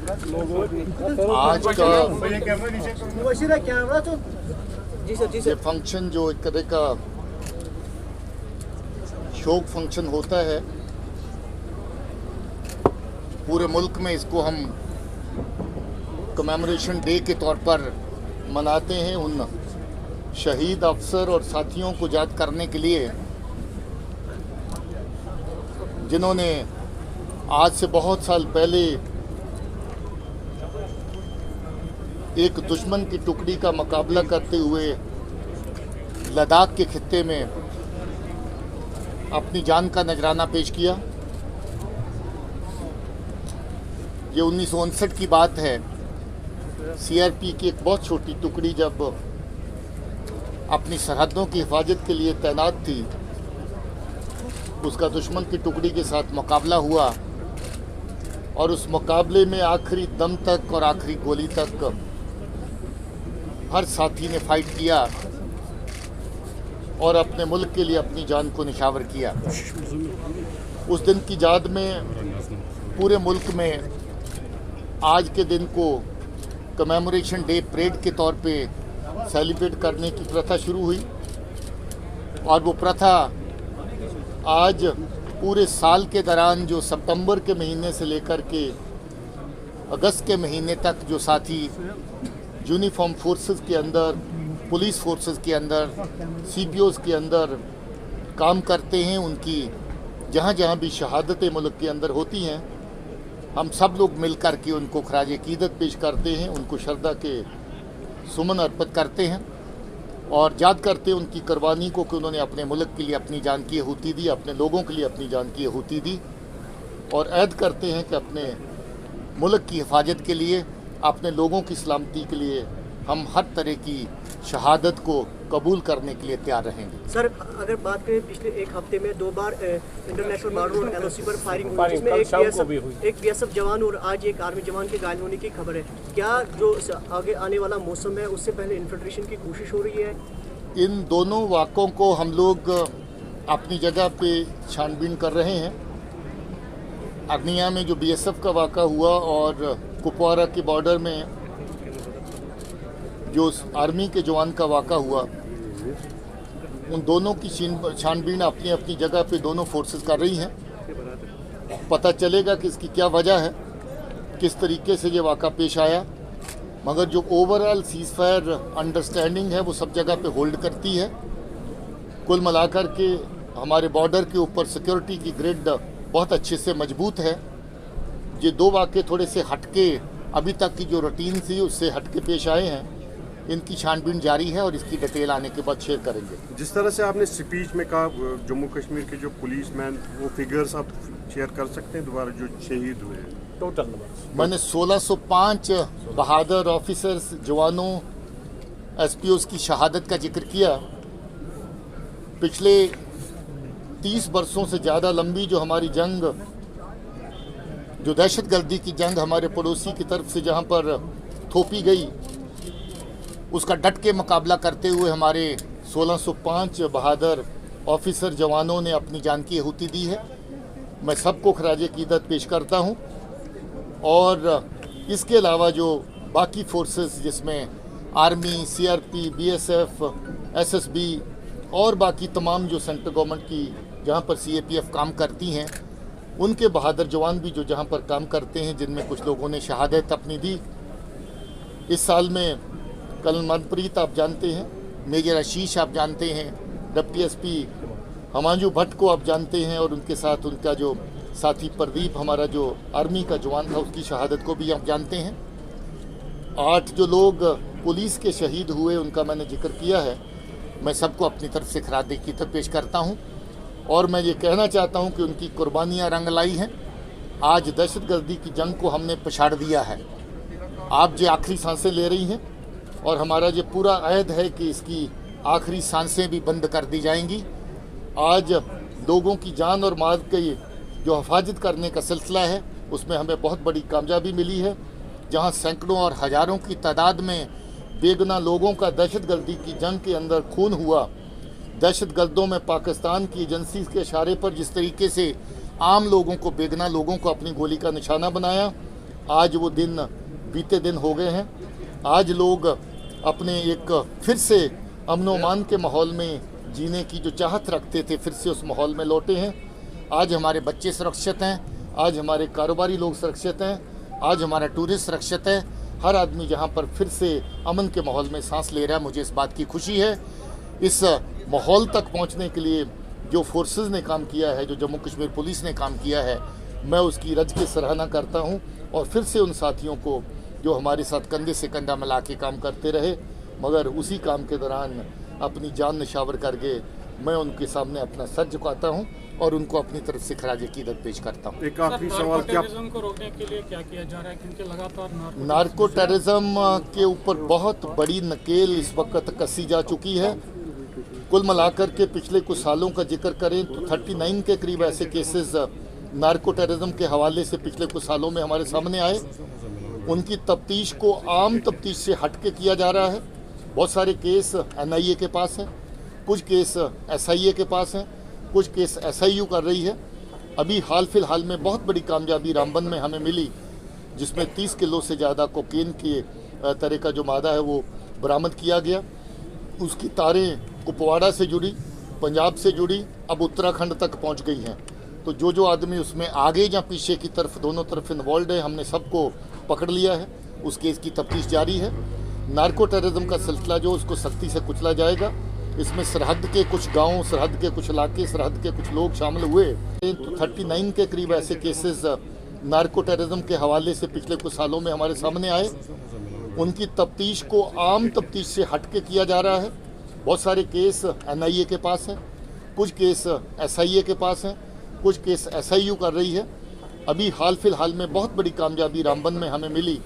आज का ये फंक्शन जो एक तरह का शोक फंक्शन होता है, पूरे मुल्क में इसको हम कमेमोरेशन डे के तौर पर मनाते हैं। उन शहीद अफसर और साथियों को याद करने के लिए जिन्होंने आज से बहुत साल पहले एक दुश्मन की टुकड़ी का मुकाबला करते हुए लद्दाख के खित्ते में अपनी जान का नजराना पेश किया। ये 1959 की बात है। सीआरपी की एक बहुत छोटी टुकड़ी जब अपनी सरहदों की हिफाजत के लिए तैनात थी, उसका दुश्मन की टुकड़ी के साथ मुकाबला हुआ और उस मुकाबले में आखिरी दम तक और आखिरी गोली तक हर साथी ने फाइट किया और अपने मुल्क के लिए अपनी जान को निछावर किया। उस दिन की याद में पूरे मुल्क में आज के दिन को कमेमोरेशन डे परेड के तौर पे सेलिब्रेट करने की प्रथा शुरू हुई और वो प्रथा आज पूरे साल के दौरान जो सितंबर के महीने से लेकर के अगस्त के महीने तक जो साथी यूनिफॉर्म फोर्सेस के अंदर, पुलिस फोर्सेस के अंदर, सीपीओज़ के अंदर काम करते हैं, उनकी जहाँ जहाँ भी शहादतें मुल्क के अंदर होती हैं, हम सब लोग मिल कर के उनको खराज अकीदत पेश करते हैं, उनको श्रद्धा के सुमन अर्पित करते हैं और याद करते हैं उनकी कुर्बानी को कि उन्होंने अपने मुल्क के लिए अपनी जान की आहुति दी, अपने लोगों के लिए अपनी जान की आहुति दी और ऐद करते हैं कि अपने मुल्क की हिफाजत के लिए, अपने लोगों की सलामती के लिए हम हर तरह की शहादत को कबूल करने के लिए तैयार रहेंगे। सर, अगर बात करें पिछले एक हफ्ते में 2 बार इंटरनेशनल बॉर्डर और एलओसी पर फायरिंग हुई, जिसमें एक बीएसएफ जवान और आज एक आर्मी जवान के घायल होने की खबर है। क्या जो आगे आने वाला मौसम है उससे पहले इन्फिल्ट्रेशन की कोशिश हो रही है? इन दोनों वाक़ों को हम लोग अपनी जगह पे छानबीन कर रहे हैं। अर्निया में जो बीएसएफ का वाक़ा हुआ और कुपवारा के बॉर्डर में जो आर्मी के जवान का वाक़ा हुआ, उन दोनों की छानबीन अपनी अपनी जगह पे दोनों फोर्सेस कर रही हैं। पता चलेगा कि इसकी क्या वजह है, किस तरीके से ये वाक़ा पेश आया, मगर जो ओवरऑल सीज़फायर अंडरस्टैंडिंग है वो सब जगह पे होल्ड करती है। कुल मिलाकर के हमारे बॉर्डर के ऊपर सिक्योरिटी की ग्रिड बहुत अच्छे से मजबूत है। ये 2 वाक़े थोड़े से हटके, अभी तक की जो रूटीन थी उससे हटके पेश आए हैं। इनकी छानबीन जारी है और इसकी डिटेल आने के बाद शेयर करेंगे। जिस तरह से आपने स्पीच में कहा, जम्मू कश्मीर के जो पुलिसमैन, वो फिगर्स आप शेयर कर सकते हैं दोबारा जो शहीद हुए हैं? टोटल नंबर मैंने 1605 बहादुर ऑफिसर्स, जवानों, एसपीओज़ की शहादत का जिक्र किया। पिछले 30 बरसों से ज़्यादा लंबी जो हमारी जंग, जो दहशतगर्दी की जंग हमारे पड़ोसी की तरफ से जहाँ पर थोपी गई, उसका डट के मुकाबला करते हुए हमारे 1605 बहादुर ऑफिसर जवानों ने अपनी जान की आहुति दी है। मैं सबको खराज अकीदत पेश करता हूँ और इसके अलावा जो बाकी फोर्सेस जिसमें आर्मी, सीआरपी, बीएसएफ, एसएसबी और बाकी तमाम जो सेंट्रल गवर्नमेंट की जहाँ पर सीएपीएफ काम करती हैं, उनके बहादुर जवान भी जो जहाँ पर काम करते हैं, जिनमें कुछ लोगों ने शहादत अपनी दी। इस साल में कर्नल मनप्रीत आप जानते हैं, मेजर आशीष आप जानते हैं, डीएसपी हमांजू भट्ट को आप जानते हैं और उनके साथ उनका जो साथी प्रदीप, हमारा जो आर्मी का जवान था, उसकी शहादत को भी आप जानते हैं। 8 जो लोग पुलिस के शहीद हुए उनका मैंने जिक्र किया है। मैं सबको अपनी तरफ से खराज अकीदत पेश करता हूँ और मैं ये कहना चाहता हूँ कि उनकी कुर्बानियाँ रंग लाई हैं। आज दहशतगर्दी की जंग को हमने पछाड़ दिया है। आप जो आखिरी सांसें ले रही हैं और हमारा ये पूरा अहद है कि इसकी आखिरी सांसें भी बंद कर दी जाएंगी। आज लोगों की जान और माल की जो हिफाजत करने का सिलसिला है, उसमें हमें बहुत बड़ी कामयाबी मिली है। जहां सैकड़ों और हज़ारों की तादाद में बेगुनाह लोगों का दहशतगर्दी की जंग के अंदर खून हुआ, दहशतगर्दों में पाकिस्तान की एजेंसी के इशारे पर जिस तरीके से आम लोगों को, बेगुनाह लोगों को अपनी गोली का निशाना बनाया, आज वो दिन बीते दिन हो गए हैं। आज लोग अपने एक फिर से अमन व अमान के माहौल में जीने की जो चाहत रखते थे, फिर से उस माहौल में लौटे हैं। आज हमारे बच्चे सुरक्षित हैं, आज हमारे कारोबारी लोग सुरक्षित हैं, आज हमारा टूरिस्ट सुरक्षित है। हर आदमी जहां पर फिर से अमन के माहौल में सांस ले रहा है, मुझे इस बात की खुशी है। इस माहौल तक पहुंचने के लिए जो फोर्सेस ने काम किया है, जो जम्मू कश्मीर पुलिस ने काम किया है, मैं उसकी रज की सराहना करता हूं। और फिर से उन साथियों को जो हमारे साथ कंधे से कंधा मिला के काम करते रहे, मगर उसी काम के दौरान अपनी जान निछावर करके मैं उनके सामने अपना सर झुकाता हूं और उनको अपनी तरफ से खराज अकीदत पेश करता हूं। एक आखिरी सवाल, क्या टेररिज्म को रोकने के लिए क्या किया जा रहा है, क्योंकि लगातार नार्को टेररिज्म के ऊपर बहुत बड़ी नकेल इस वक्त कसी जा चुकी है। कुल मिलाकर के पिछले कुछ सालों का जिक्र करें तो 39 के करीब ऐसे केसेस नार्को टेररिज्म के हवाले से पिछले कुछ सालों में हमारे सामने आए। उनकी तफ्तीश को आम तफ्तीश से हट के किया जा रहा है। बहुत सारे केस NIA के पास हैं, कुछ केस SIA के पास हैं, कुछ केस SIU कर रही है। अभी हाल फिलहाल में बहुत बड़ी कामयाबी रामबन में हमें मिली, जिसमें 30 किलो से ज़्यादा कोकेन के तरह का जो मादा है वो बरामद किया गया। उसकी तारें कुपवाड़ा से जुड़ी, पंजाब से जुड़ी, अब उत्तराखंड तक पहुंच गई हैं। तो जो आदमी उसमें आगे या पीछे की तरफ, दोनों तरफ इन्वॉल्व है, हमने सबको पकड़ लिया है। उस केस की तफ्तीश जारी है। नार्को टेररिज्म का सिलसिला जो उसको सख्ती से कुचला जाएगा। इसमें सरहद के कुछ गांव, सरहद के कुछ इलाके, सरहद के कुछ लोग शामिल हुए। तो 39 के करीब ऐसे केसेस नार्को टेररिज्म के हवाले से पिछले कुछ सालों में हमारे सामने आए। उनकी तफ्तीश को आम तफ्तीश से हट के किया जा रहा है। बहुत सारे केस NIA के पास हैं, कुछ केस SIA के पास हैं, कुछ केस SIU कर रही है। अभी हाल फिलहाल में बहुत बड़ी कामयाबी रामबन में हमें मिली,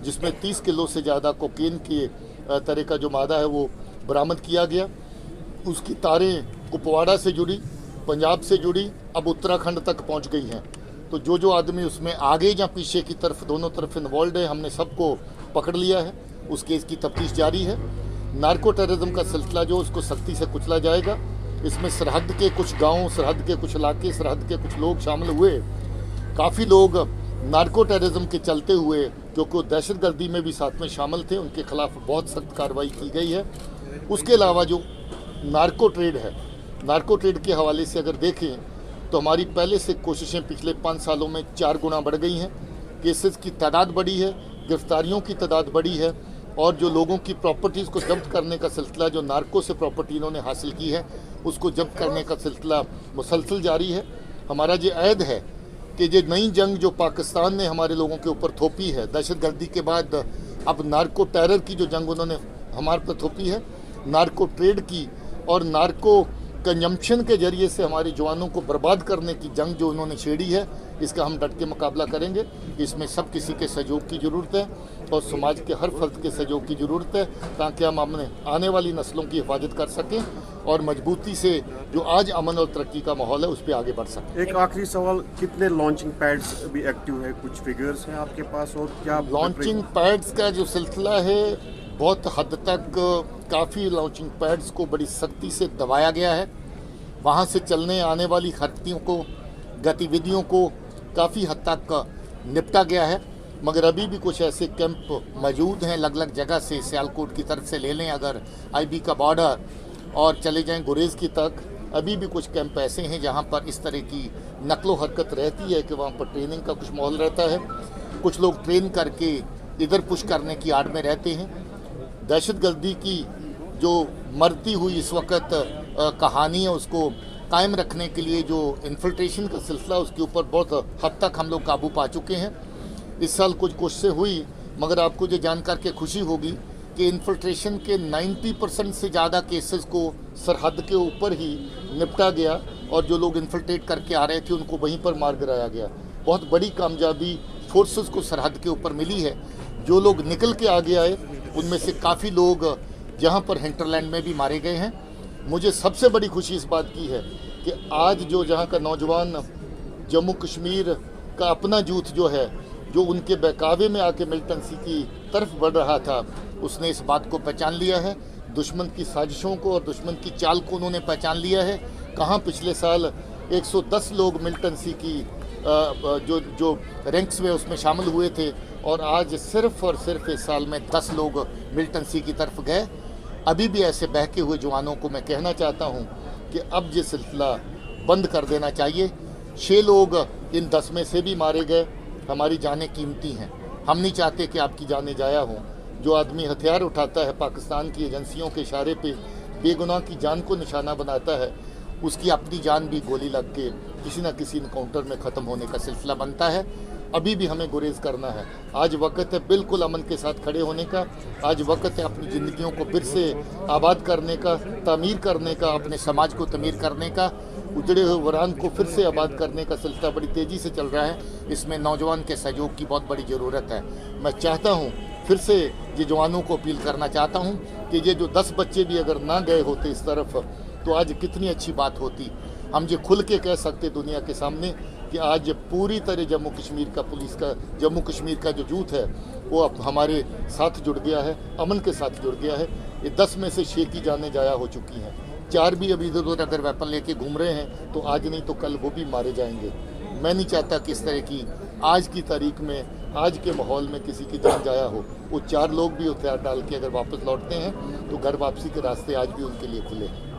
जिसमें 30 किलो से ज़्यादा कोकेन के तरह का जो मादा है वो बरामद किया गया। उसकी तारें कुपवाड़ा से जुड़ी, पंजाब से जुड़ी, अब उत्तराखंड तक पहुंच गई हैं। तो जो आदमी उसमें आगे या पीछे की तरफ, दोनों तरफ इन्वॉल्व है, हमने सबको पकड़ लिया है। उस केस की तफ्तीश जारी है। नार्को टेररिज्म का सिलसिला जो उसको सख्ती से कुचला जाएगा। इसमें सरहद के कुछ गांव, सरहद के कुछ इलाके, सरहद के कुछ लोग शामिल हुए। काफ़ी लोग नार्को टेररिज्म के चलते हुए, क्योंकि दहशतगर्दी में भी साथ में शामिल थे, उनके खिलाफ बहुत सख्त कार्रवाई की गई है। उसके अलावा जो नार्को ट्रेड है, नार्को ट्रेड के हवाले से अगर देखें तो हमारी पहले से कोशिशें पिछले 5 सालों में 4 गुना बढ़ गई हैं। केसेस की तादाद बढ़ी है, गिरफ्तारियों की तादाद बढ़ी है, और जो लोगों की प्रॉपर्टीज़ को जब्त करने का सिलसिला, जो नार्को से प्रॉपर्टी इन्होंने हासिल की है उसको जब्त करने का सिलसिला मुसलसल जारी है। हमारा ये ऐद है कि ये नई जंग जो पाकिस्तान ने हमारे लोगों के ऊपर थोपी है दहशतगर्दी के बाद, अब नार्को टेरर की जो जंग उन्होंने हमारे पर थोपी है, नार्को ट्रेड की और नार्को कंजम्पशन के जरिए से हमारे जवानों को बर्बाद करने की जंग जो उन्होंने छेड़ी है, इसका हम डट के मुकाबला करेंगे। इसमें सब किसी के सहयोग की ज़रूरत है और समाज के हर फर्द के सहयोग की ज़रूरत है, ताकि हम अपने आने वाली नस्लों की हिफाजत कर सकें और मजबूती से जो आज अमन और तरक्की का माहौल है उस पर आगे बढ़ सकें। एक आखिरी सवाल, कितने लॉन्चिंग पैड्स अभी एक्टिव है, कुछ फिगर्स हैं आपके पास, और क्या लॉन्चिंग पैड्स का जो सिलसिला है बहुत हद तक काफ़ी लॉन्चिंग पैड्स को बड़ी सख्ती से दबाया गया है। वहाँ से चलने आने वाली गतिविधियों को काफ़ी हद तक निपटा गया है, मगर अभी भी कुछ ऐसे कैंप मौजूद हैं अलग अलग जगह से। सियालकोट की तरफ से ले लें अगर IB का बॉर्डर, और चले जाएं गुरेज़ की तक, अभी भी कुछ कैंप ऐसे हैं जहाँ पर इस तरह की नकलो हरकत रहती है कि वहाँ पर ट्रेनिंग का कुछ माहौल रहता है। कुछ लोग ट्रेन करके इधर पुश करने की आड़ में रहते हैं। दहशतगर्दी की जो मरती हुई इस वक्त कहानी है उसको कायम रखने के लिए जो इन्फिल्ट्रेशन का सिलसिला, उसके ऊपर बहुत हद तक हम लोग काबू पा चुके हैं। इस साल कुछ कोशिशें हुई, मगर आपको ये जानकर के खुशी होगी कि इन्फिल्ट्रेशन के 90% से ज़्यादा केसेस को सरहद के ऊपर ही निपटा गया, और जो लोग इन्फिल्ट्रेट करके आ रहे थे उनको वहीं पर मार गिराया गया। बहुत बड़ी कामयाबी फोर्सेस को सरहद के ऊपर मिली है। जो लोग निकल के आगे आए उनमें से काफ़ी लोग जहाँ पर हिंटरलैंड में भी मारे गए हैं। मुझे सबसे बड़ी खुशी इस बात की है कि आज जो जहाँ का नौजवान जम्मू कश्मीर का अपना यूथ जो है, जो उनके बहकावे में आके मिलिटेंसी की तरफ बढ़ रहा था, उसने इस बात को पहचान लिया है। दुश्मन की साजिशों को और दुश्मन की चाल को उन्होंने पहचान लिया है। कहाँ पिछले साल 110 लोग मिलिटेंसी की जो रैंक्स में उसमें शामिल हुए थे, और आज सिर्फ और सिर्फ इस साल में 10 लोग मिल्टन सी की तरफ गए। अभी भी ऐसे बहके हुए जवानों को मैं कहना चाहता हूँ कि अब ये सिलसिला बंद कर देना चाहिए। 6 लोग इन 10 में से भी मारे गए। हमारी जानें कीमती हैं, हम नहीं चाहते कि आपकी जानें जाया हों। जो आदमी हथियार उठाता है, पाकिस्तान की एजेंसियों के इशारे पे बेगुनाह की जान को निशाना बनाता है, उसकी अपनी जान भी गोली लग के किसी न किसी इनकाउंटर में ख़त्म होने का सिलसिला बनता है। अभी भी हमें गुरेज करना है। आज वक्त है बिल्कुल अमन के साथ खड़े होने का। आज वक्त है अपनी ज़िंदगियों को फिर से आबाद करने का, तामीर करने का, अपने समाज को तमीर करने का, उजड़े हुए वरान को फिर से आबाद करने का सिलसिला बड़ी तेज़ी से चल रहा है। इसमें नौजवान के सहयोग की बहुत बड़ी ज़रूरत है। मैं चाहता हूँ, फिर से ये जवानों को अपील करना चाहता हूँ कि ये जो 10 बच्चे भी अगर ना गए होते इस तरफ, तो आज कितनी अच्छी बात होती। हम ये खुल के कह सकते दुनिया के सामने कि आज पूरी तरह जम्मू कश्मीर का जो यूथ है वो अब हमारे साथ जुड़ गया है, अमन के साथ जुड़ गया है। ये 10 में से 6 की जानें जाया हो चुकी हैं। 4 भी अभी इधर उधर अगर वेपन लेके घूम रहे हैं तो आज नहीं तो कल वो भी मारे जाएंगे। मैं नहीं चाहता कि इस तरह की आज की तारीख में, आज के माहौल में किसी की जान जाया हो। वो 4 लोग भी हथियार डाल के अगर वापस लौटते हैं तो घर वापसी के रास्ते आज भी उनके लिए खुले हैं।